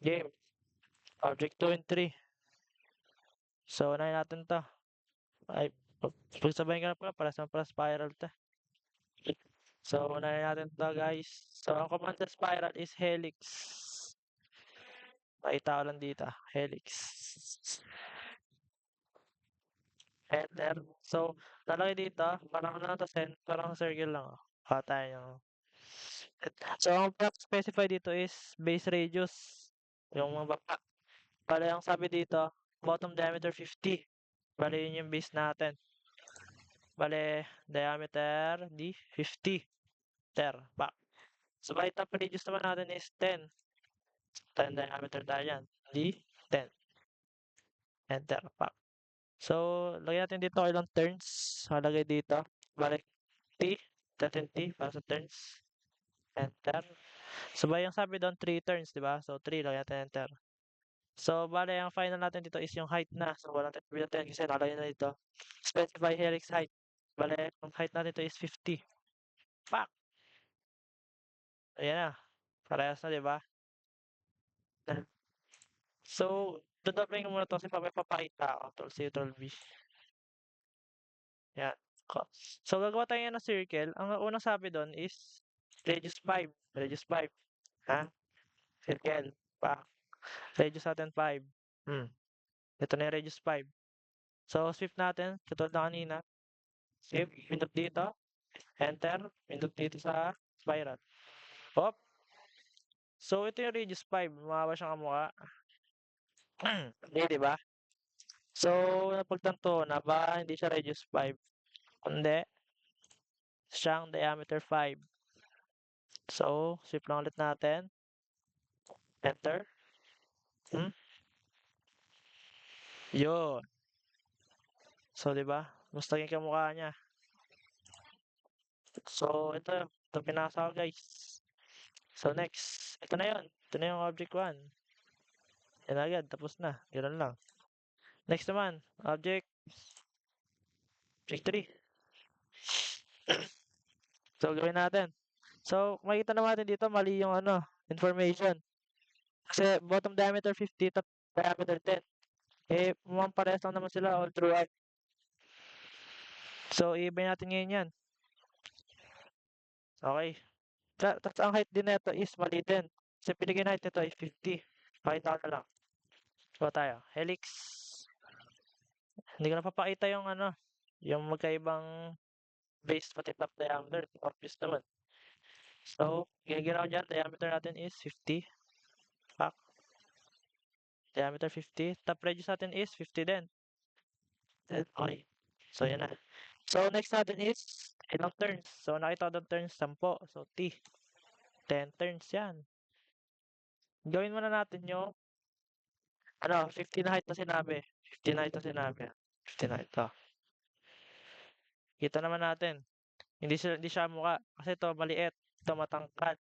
Game. Object 2 and 3. So, unahin natin to. Ay, pagsabayin ka na pala, para spiral to. So, unahin natin to guys. So, ang command sa spiral is helix. Makita ko lang dito. Helix. Enter. So, lalagay dito, parang ano to, parang circle lang. Tayo yung... So, ang specify dito is base radius. Yung mga baba. Bale, ang sabi dito, bottom diameter 50. Bale, yun yung base natin. Bale, diameter di 50. Pa. So, bali top radius naman natin is 10. 10 diameter tayo yan. Di 10. Enter. Pa. So, lagyan natin dito ilang turns. Lagay dito. Balik T. Natin T para sa turns. Enter. So, ba yung sabi doon 3 turns, di ba? So, 3. Lagyan natin enter. So, bale, ang final natin dito is yung height na. So, walang natin kasi lalagyan na dito. Specify helix height. Bale, ang height natin dito is 50. Pak! Ayan na. Parehas na, di ba? So, dodoblin ko muna to kasi papakita ako. Control C, Control V. Yan. So, gagawa tayo ng circle. Ang unang sabi doon is radius 5. Radius 5. Ha? Circle. Pa. Radius natin 5. Ito na yung radius 5. So, swift natin. Katulad na kanina. Swift. Pindot dito. Enter. Pindot dito sa spiral. Hop. So, ito yung radius 5. Mukha siyang kamukha. Hindi, di ba? So, napagtanto na ba hindi siya radius 5? Kundi, siyang diameter 5. So, swift lang ulit natin. Enter. Yun. So, di ba? Mas naging kamukha niya. So, ito pinasa ko guys. So, next. Ito na yun. Ito na yung object 1. Yan agad. Tapos na. Ganun lang. Next naman. Object 3. So, gawin natin. So, makikita naman natin dito, mali yung information. Kasi bottom diameter 50, top diameter 10. Eh, mukhang parehas lang naman sila all throughout. So, i-iba natin ngayon yan. Okay. Tapos ang height din nito is mali din. Kasi pinigyan height nito ay 50. Pakita ko na lang. So, tayo. Helix. Hindi ko napapakita yung yung magkaibang base pati top diameter. Obvious naman. So, ginaginaw dyan, diameter natin is 50. Pak. Diameter 50. Top radius natin is 50 din. Okay. So, yan na. So, next natin is ilang turns. So, nakita ko doon turns 10. So, T. 10 turns yan. Gawin muna natin yung 50 na height na sinabi. 50 na height na sinabi. 50 na height. Kita naman natin. Hindi siya mukha. Kasi ito maliit. Ito matangkad.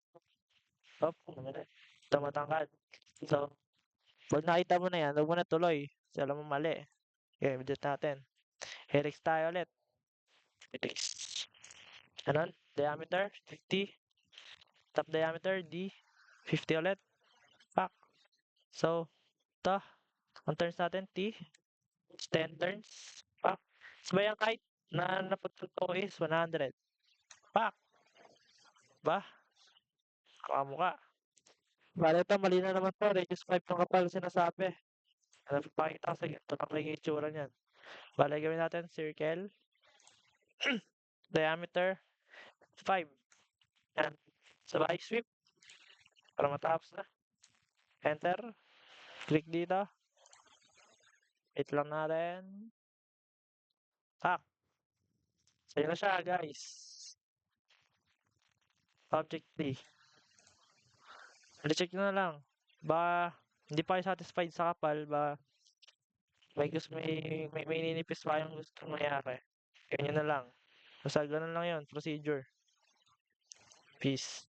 Ito matangkad. So, pag nakita mo na yan, huwag mo na tuloy. Kasi alam mo mali. Okay, medit natin. Helix tayo ulit. Helix. Diameter, 50. Top diameter, D. 50 ulit. Pak. So, ito. Ang turns natin, T. 10 turns. Pak. So, yung height na napagtuto ko is 100. Pak. Ba? Kamukha. Bale, ito, mali na naman to. Radius 5 yung kapal sinasabi. Pakita ko sa ito na may itsura niyan. Bale, gawin natin circle. Diameter 5. Yan. Sabay sweep. Para matapos na. Enter. Click dito. Wait lang natin. Hack. So, yun na siya, guys. Object 3. Check nyo na lang. Ba, hindi pa kayo satisfied sa kapal, ba, may ninipis pa yung gusto mangyari. Ganyan na lang. Basta ganun lang yun, procedure. Peace.